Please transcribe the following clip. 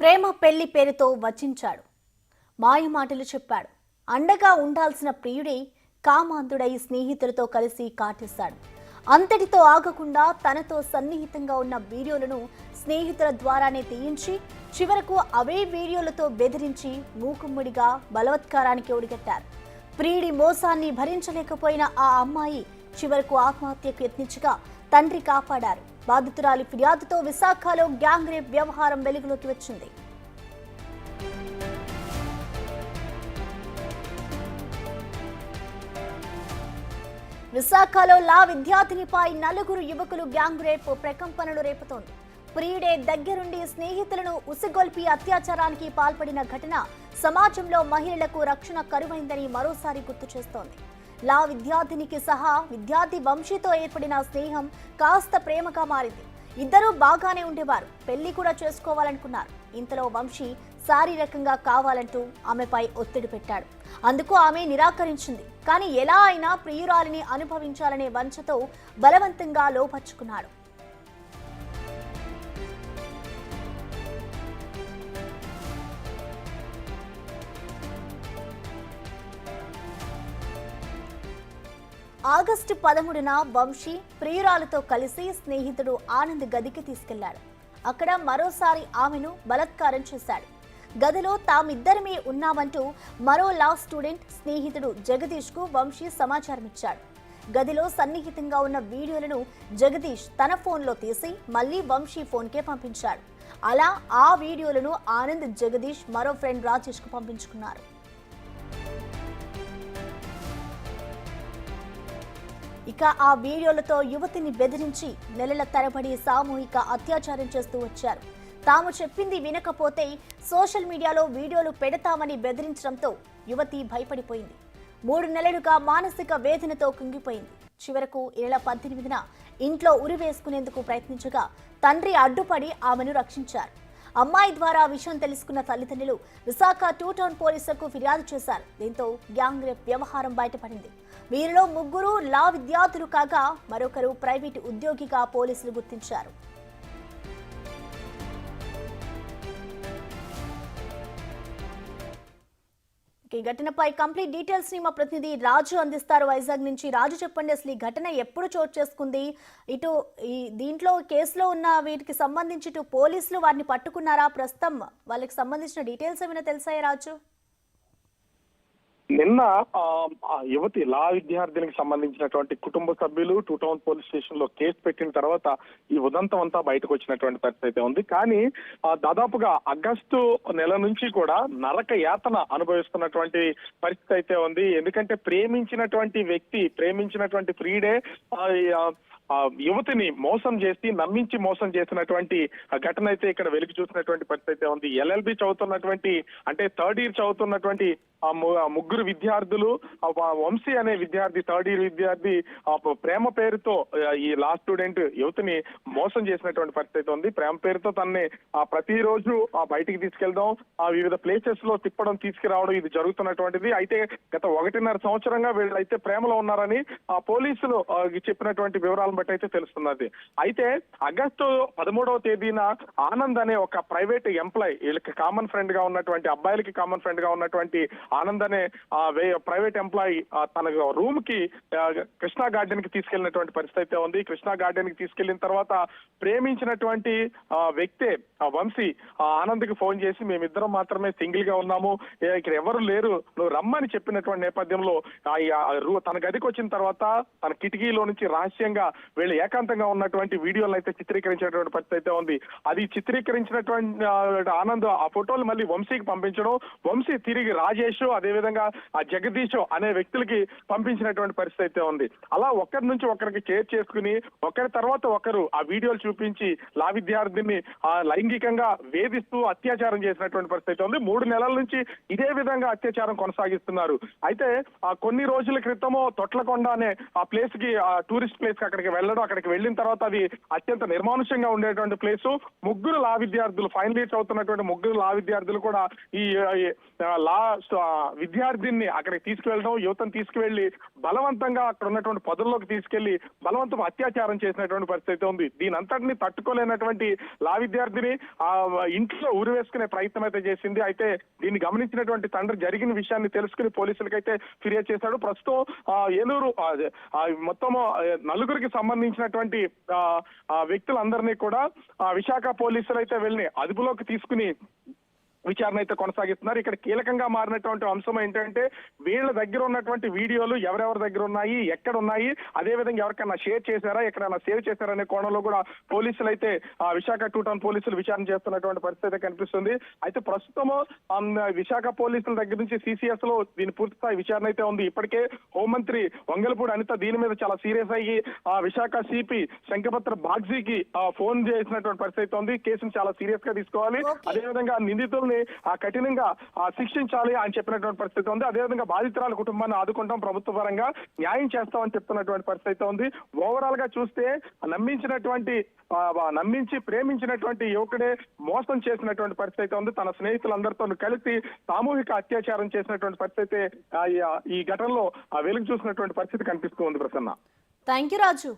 ప్రేమ పెళ్లి పేరుతో వచించాడు. మాయమాటలు చెప్పాడు. అండగా ఉండాల్సిన ప్రియుడే కామాంధుడై స్నేహితులతో కలిసి కాటేశాడు. అంతటితో ఆగకుండా తనతో సన్నిహితంగా ఉన్న వీడియోలను స్నేహితుల ద్వారానే తీయించి చివరకు అవే వీడియోలతో బెదిరించి మూకుమ్మడిగా బలవత్కారానికి ఒడిగట్టారు. ప్రియుడి మోసాన్ని భరించలేకపోయిన ఆ అమ్మాయి చివరకు ఆత్మహత్యకు యత్నించగా తండ్రి కాపాడారు. బాధితురాలి ఫిర్యాదుతో విశాఖలో గ్యాంగ్ రేప్ వ్యవహారం వెలుగులోకి వచ్చింది. విశాఖలో లా విద్యార్థినిపై నలుగురు యువకులు గ్యాంగ్ రేప్ ప్రకంపనలు రేపుతోంది. ప్రియుడే దగ్గరుండి స్నేహితులను ఉసిగొల్పి అత్యాచారానికి పాల్పడిన ఘటన సమాజంలో మహిళలకు రక్షణ కరువైందని మరోసారి గుర్తు చేస్తోంది. లా విద్యార్థినికి సహా విద్యార్థి వంశీతో ఏర్పడిన స్నేహం కాస్త ప్రేమగా మారింది. ఇద్దరూ బాగానే ఉండేవారు. పెళ్లి కూడా చేసుకోవాలనుకున్నారు. ఇంతలో వంశీ శారీరకంగా కావాలంటూ ఆమెపై ఒత్తిడి పెట్టాడు. అందుకు ఆమె నిరాకరించింది. కానీ ఎలా అయినా ప్రియురాలిని అనుభవించాలనే వంచతో బలవంతంగా లోపర్చుకున్నాడు. ఆగస్టు 13న వంశీ ప్రియురాలతో కలిసి స్నేహితుడు ఆనంద్ గదికి తీసుకెళ్లాడు. అక్కడ మరోసారి ఆమెను బలాత్కారం చేశాడు. గదిలో తామిద్దరమే ఉన్నామంటూ మరో లా స్టూడెంట్ స్నేహితుడు జగదీష్ కు వంశీ సమాచారం ఇచ్చాడు. గదిలో సన్నిహితంగా ఉన్న వీడియోలను జగదీష్ తన ఫోన్లో తీసి మళ్లీ వంశీ ఫోన్కే పంపించాడు. అలా ఆ వీడియోలను ఆనంద్, జగదీష్ మరో ఫ్రెండ్ రాజేష్ కు పంపించుకున్నారు. ఇక ఆ వీడియోలతో యువతిని బెదిరించి నెలల తరబడి సామూహిక అత్యాచారం చేస్తూ వచ్చారు. తాము చెప్పింది వినకపోతే సోషల్ మీడియాలో వీడియోలు పెడతామని బెదిరించడంతో యువతి భయపడిపోయింది. 3 నెలలుగా మానసిక వేదనతో కుంగిపోయింది. చివరకు ఈ నెల 18న ఇంట్లో ఉరివేసుకునేందుకు ప్రయత్నించగా తండ్రి అడ్డుపడి ఆమెను రక్షించారు. అమ్మాయి ద్వారా విషయం తెలుసుకున్న తల్లిదండ్రులు విశాఖ 2 టౌన్ పోలీసులకు ఫిర్యాదు చేశారు. దీంతో గ్యాంగ్ రేప్ వ్యవహారం బయటపడింది. వీరిలో 3 లా విద్యార్థులు కాగా మరొకరు ప్రైవేటు ఉద్యోగిగా పోలీసులు గుర్తించారు. ఈ ఘటనపై కంప్లీట్ డీటెయిల్స్ ని మా ప్రతినిధి రాజు అందిస్తారు వైజాగ్ నుంచి. రాజు, చెప్పండి, అసలు ఈ ఘటన ఎప్పుడు చోటు చేసుకుంది? ఇటు దీంట్లో కేసులో ఉన్న వీటికి సంబంధించి ఇటు పోలీసులు వారిని పట్టుకున్నారా? ప్రస్తుతం వాళ్ళకి సంబంధించిన డీటెయిల్స్ ఏమైనా తెలిసాయా రాజు? నిన్న యువతి లా విద్యార్థినికి సంబంధించినటువంటి కుటుంబ సభ్యులు 2 టౌన్ పోలీస్ స్టేషన్ లో కేసు పెట్టిన తర్వాత ఈ ఉదంతం అంతా బయటకు వచ్చినటువంటి పరిస్థితి అయితే ఉంది. కానీ దాదాపుగా ఆగస్టు నెల నుంచి కూడా నరక యాతన అనుభవిస్తున్నటువంటి పరిస్థితి అయితే ఉంది. ఎందుకంటే ప్రేమించినటువంటి ప్రియుడే యువతిని మోసం చేసి నమ్మించి మోసం చేసినటువంటి ఘటన అయితే ఇక్కడ వెలుగు చూసినటువంటి పరిస్థితి అయితే ఉంది. LLB చదువుతున్నటువంటి, అంటే 3rd ఇయర్ చదువుతున్నటువంటి 3 విద్యార్థులు, వంశీ అనే విద్యార్థి 3rd ఇయర్ విద్యార్థి ప్రేమ పేరుతో ఈ లా స్టూడెంట్ యువతిని మోసం చేసినటువంటి పరిస్థితి ఉంది. ప్రేమ పేరుతో తనని ప్రతిరోజు బయటికి తీసుకెళ్దాం, వివిధ ప్లేసెస్ లో తిప్పడం, తీసుకురావడం ఇది జరుగుతున్నటువంటిది. అయితే గత 1.5 సంవత్సరంగా వీళ్ళైతే ప్రేమలో ఉన్నారని పోలీసులు చెప్పినటువంటి వివరాలను బట్టి అయితే తెలుస్తున్నది. అయితే ఆగస్టు 13వ తేదీన ఆనంద్ అనే ఒక ప్రైవేట్ ఎంప్లాయ్, వీళ్ళకి కామన్ ఫ్రెండ్ గా ఉన్నటువంటి, అబ్బాయిలకి కామన్ ఫ్రెండ్ గా ఉన్నటువంటి ఆనంద్ అనే ప్రైవేట్ ఎంప్లాయీ తన రూమ్ కి కృష్ణా గార్డెన్ కి తీసుకెళ్లినటువంటి పరిస్థితి అయితే ఉంది. కృష్ణా గార్డెన్ కి తీసుకెళ్లిన తర్వాత ప్రేమించినటువంటి వ్యక్తే వంశీ ఆనంద్ కి ఫోన్ చేసి మేమిద్దరం మాత్రమే సింగిల్ గా ఉన్నాము, ఇక్కడ ఎవరు లేరు, నువ్వు రమ్మని చెప్పినటువంటి నేపథ్యంలో తన గదికి వచ్చిన తర్వాత తన కిటికీలో నుంచి రహస్యంగా వీళ్ళు ఏకాంతంగా ఉన్నటువంటి వీడియోలను అయితే చిత్రీకరించినటువంటి పరిస్థితి అయితే ఉంది. అది చిత్రీకరించినటువంటి ఆనంద్ ఆ ఫోటోలు మళ్ళీ వంశీకి పంపించడం, వంశీ తిరిగి రాజేష్ అదేవిధంగా జగదీష్ అనే వ్యక్తులకి పంపించినటువంటి పరిస్థితి అయితే ఉంది. అలా ఒకరి నుంచి ఒకరికి షేర్ చేసుకుని ఒకరి తర్వాత ఒకరు ఆ వీడియోలు చూపించి లా విద్యార్థిని లైంగికంగా వేధిస్తూ అత్యాచారం చేసినటువంటి పరిస్థితి ఉంది. 3 నెలల నుంచి ఇదే విధంగా అత్యాచారం కొనసాగిస్తున్నారు. అయితే కొన్ని రోజుల క్రితమో తొట్లకొండ అనే ఆ ప్లేస్ కి, టూరిస్ట్ ప్లేస్ కి అక్కడికి వెళ్ళడం, అక్కడికి వెళ్ళిన తర్వాత అది అత్యంత నిర్మానుష్యంగా ఉండేటువంటి ప్లేసు. 3 లా విద్యార్థులు, ఫైనల్ ఇయర్ చదువుతున్నటువంటి 3 లా విద్యార్థులు కూడా ఈ లా విద్యార్థిని అక్కడికి తీసుకువెళ్ళడం, యువతను తీసుకువెళ్లి బలవంతంగా అక్కడ ఉన్నటువంటి పదుల్లోకి తీసుకెళ్లి బలవంతం అత్యాచారం చేసినటువంటి పరిస్థితి ఉంది. దీని అంతటిని తట్టుకోలేనటువంటి లా విద్యార్థిని ఆ ఇంట్లో ఉరివేసుకునే ప్రయత్నం అయితే చేసింది. అయితే దీన్ని గమనించినటువంటి తండ్రి జరిగిన విషయాన్ని తెలుసుకుని పోలీసులకైతే ఫిర్యాదు చేశాడు. ప్రస్తుతం ఏలూరు మొత్తం నలుగురికి సంబంధించినటువంటి వ్యక్తులందరినీ కూడా విశాఖ పోలీసులు అయితే వెళ్ళి అదుపులోకి తీసుకుని విచారణ అయితే కొనసాగిస్తున్నారు. ఇక్కడ కీలకంగా మారినటువంటి అంశం ఏంటంటే వీళ్ళ దగ్గర ఉన్నటువంటి వీడియోలు ఎవరెవరి దగ్గర ఉన్నాయి, ఎక్కడ ఉన్నాయి, అదేవిధంగా ఎవరికైనా షేర్ చేశారా, ఎక్కడైనా సేవ్ చేశారా అనే కోణంలో కూడా పోలీసులు అయితే విశాఖ 2 టౌన్ పోలీసులు విచారణ చేస్తున్నటువంటి పరిస్థితి కనిపిస్తుంది. అయితే ప్రస్తుతం విశాఖ పోలీసుల దగ్గర నుంచి సిసిఎస్ లో దీని పూర్తిస్థాయి విచారణ అయితే ఉంది. ఇప్పటికే హోంమంత్రి వంగలపూడి అనిత దీని మీద చాలా సీరియస్ అయ్యి విశాఖ సిపి శంఖపత్ర బాగ్జీకి ఫోన్ చేసినటువంటి పరిస్థితి ఉంది. కేసును చాలా సీరియస్ గా తీసుకోవాలి, అదేవిధంగా నిందితుల్ని కఠినంగా శిక్షించాలి అని చెప్పినటువంటి పరిస్థితి ఉంది. అదేవిధంగా బాధితురాల కుటుంబాన్ని ఆదుకుంటాం, ప్రభుత్వ పరంగా న్యాయం చేస్తామని చెప్తున్నటువంటి పరిస్థితి ఉంది. ఓవరాల్ గా చూస్తే నమ్మించి ప్రేమించినటువంటి యువకుడే మోసం చేసినటువంటి పరిస్థితి ఉంది. తన స్నేహితులందరితో కలిసి సామూహిక అత్యాచారం చేసినటువంటి పరిస్థితి ఈ ఘటనలో వెలుగు చూసినటువంటి పరిస్థితి కనిపిస్తూ ఉంది. Prasanna, thank you Raju.